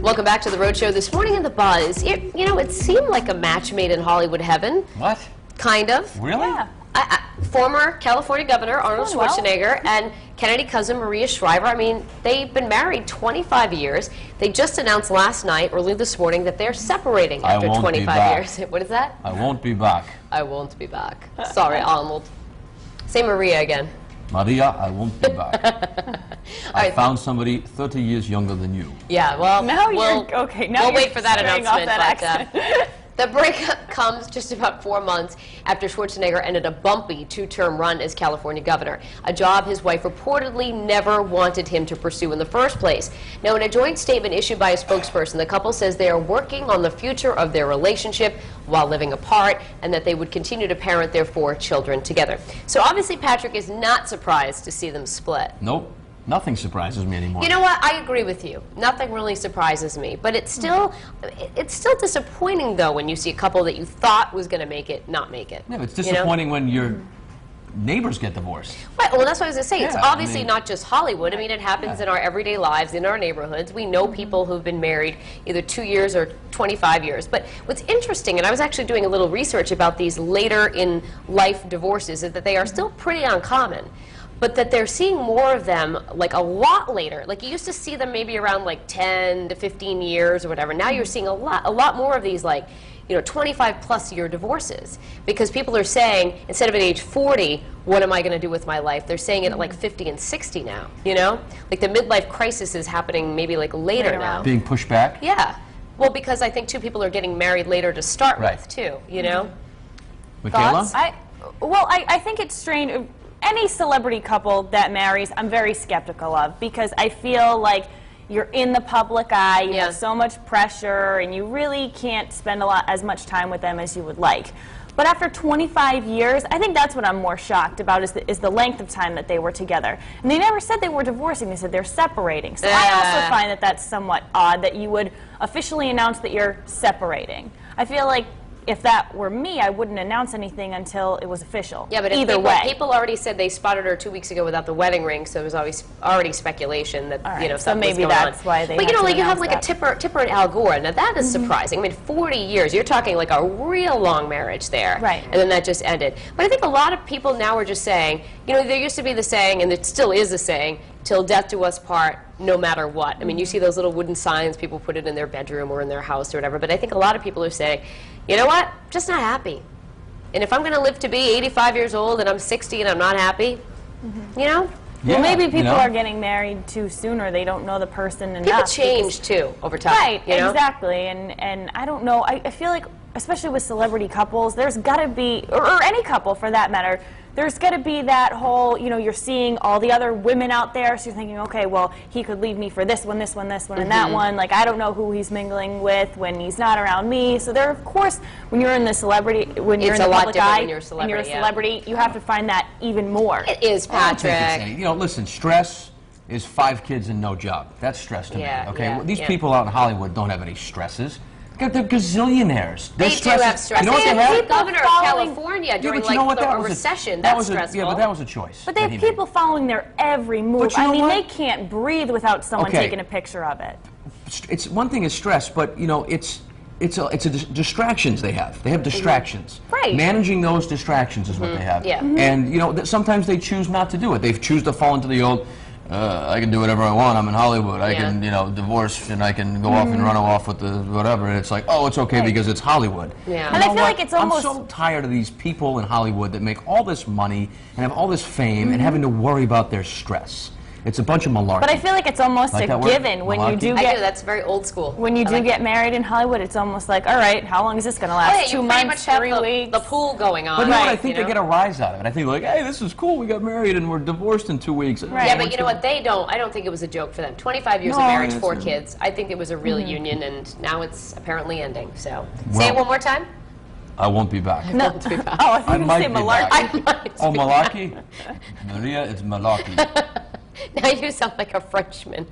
Welcome back to the Road Show. This morning in the Buzz, you know, it seemed like a match made in Hollywood heaven. What? Kind of. Really? Yeah. Former California Governor Arnold Schwarzenegger and Kennedy cousin Maria Shriver. I mean, they've been married 25 years. They just announced last night, early this morning, that they're separating after 25 years. What is that? I won't be back. I won't be back. Sorry, Arnold. Say Maria again. Maria, I won't be back. I found somebody 30 years younger than you. Yeah, well, Now we'll wait for that announcement. The breakup comes just about 4 months after Schwarzenegger ended a bumpy two-term run as California governor, a job his wife reportedly never wanted him to pursue in the first place. Now, in a joint statement issued by a spokesperson, the couple says they are working on the future of their relationship while living apart, and that they would continue to parent their 4 children together. So obviously Patrick is not surprised to see them split. Nope. Nothing surprises me anymore. You know what? I agree with you. Nothing really surprises me. But it's still disappointing, though, when you see a couple that you thought was going to make it not make it. Yeah, but it's disappointing when your neighbors get divorced. Right. Well, that's what I was going to say. Yeah, it's obviously I mean, not just Hollywood. I mean, it happens in our everyday lives, in our neighborhoods. We know people who've been married either 2 years or 25 years. But what's interesting, and I was actually doing a little research about these later in life divorces, is that they are still pretty uncommon. But that they're seeing more of them, like, a lot later. Like, you used to see them maybe around, like, 10 to 15 years or whatever. Now you're seeing a lot more of these, like, you know, 25-plus year divorces. Because people are saying, instead of at age 40, what am I going to do with my life? They're saying it at, like, 50 and 60 now, you know? Like, the midlife crisis is happening maybe, like, later now. Being pushed back? Yeah. Well, because I think, too, people are getting married later to start with, too, you know? Michaela? Thoughts? I think it's strange. Any celebrity couple that marries, I'm very skeptical of, because I feel like you're in the public eye, you have so much pressure, and you really can't spend as much time with them as you would like. But after 25 years, I think that's what I'm more shocked about, is the length of time that they were together. And they never said they were divorcing, they said they're separating. So I also find that that's somewhat odd that you would officially announce that you're separating. I feel like if that were me, I wouldn't announce anything until it was official. Yeah, but either way. People already said they spotted her 2 weeks ago without the wedding ring, so there was already speculation that you know, something was going on. So maybe that's why they. But you know, like you have like a Tipper and Al Gore. Now that is surprising. I mean, 40 years. You're talking like a real long marriage there. Right. And then that just ended. But I think a lot of people now are just saying, you know, there used to be the saying, and it still is the saying, till death do us part, no matter what. I mean, you see those little wooden signs, people put it in their bedroom or in their house or whatever, but I think a lot of people are saying, you know what, just not happy. And if I'm going to live to be 85 years old and I'm 60 and I'm not happy, you know? Well, maybe people are getting married too soon, or they don't know the person enough. People change, too, over time. Right, you know? exactly. And I don't know, I feel like, especially with celebrity couples, there's got to be, or any couple for that matter, there's got to be that whole, you know, you're seeing all the other women out there, so you're thinking, okay, well, he could leave me for this one, and that one. Like, I don't know who he's mingling with when he's not around me. So there, of course, when you're in the celebrity, when you're in the public eye, and you're a celebrity, you have to find that even more. It is, Patrick. You know, listen, stress is 5 kids and no job. That's stress to me. Okay, Yeah, well, these people out in Hollywood don't have any stresses. They're gazillionaires. They do have stress. You know what they have? Governor of California during a recession. That's stressful. Yeah, but that was a choice. But they have people following their every move. I mean, they can't breathe without someone taking a picture of it. It's one thing is stress, but you know, it's distractions they have. They have distractions. Right. Managing those distractions is what they have. Yeah. And you know, sometimes they choose not to do it. They choose to fall into the old, I can do whatever I want. I'm in Hollywood. I can, you know, divorce and I can go off and run off with the whatever. And it's like, oh, it's okay because it's Hollywood. Yeah. And I feel like it's almost. I'm so tired of these people in Hollywood that make all this money and have all this fame and having to worry about their stress. It's a bunch of malarkey. But I feel like it's almost a given when you do get. That's very old school. When you do get married in Hollywood, it's almost like, all right, how long is this going to last? 2 months, 3 weeks. The pool going on. But you know what? I think they get a rise out of it. I think like, hey, this is cool. We got married and we're divorced in 2 weeks. Right. Yeah, but you know what? They don't. I don't think it was a joke for them. 25 years of marriage, 4 kids. I think it was a real union, and now it's apparently ending. So say it one more time. I won't be back. No. Oh, I think you say malarkey. Oh, malarkey? Maria, it's malarkey. Now you sound like a Frenchman.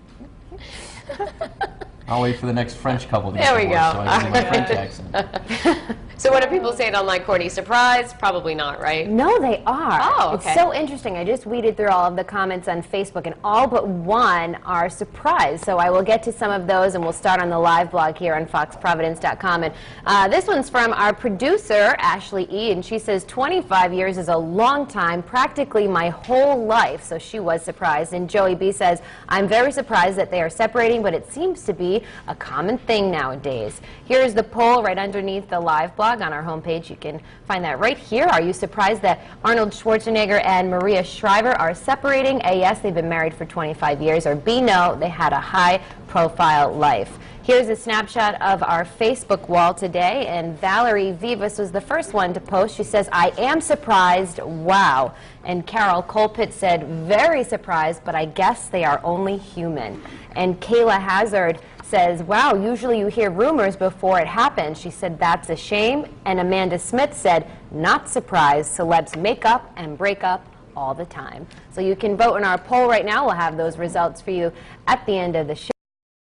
I'll wait for the next French couple to There get we divorced go. so I can do my French accent. So what are people saying online, Courtney? Surprised? Probably not, right? No, they are. Oh, okay. It's so interesting. I just weeded through all of the comments on Facebook, and all but one are surprised. So I will get to some of those, and we'll start on the live blog here on foxprovidence.com. And this one's from our producer, Ashley E., and she says 25 years is a long time, practically my whole life. So she was surprised. And Joey B. says, I'm very surprised that they are separating, but it seems to be a common thing nowadays. Here's the poll right underneath the live blog on our homepage. You can find that right here. Are you surprised that Arnold Schwarzenegger and Maria Shriver are separating? A, yes, they've been married for 25 years, or B, no, they had a high-profile life. Here's a snapshot of our Facebook wall today, and Valerie Vivas was the first one to post. She says, I am surprised, wow. And Carol Colpitt said, very surprised, but I guess they are only human. And Kayla Hazard says, wow, usually you hear rumors before it happens. She said, that's a shame. And Amanda Smith said, not surprised, celebs make up and break up all the time. So you can vote in our poll right now. We'll have those results for you at the end of the show.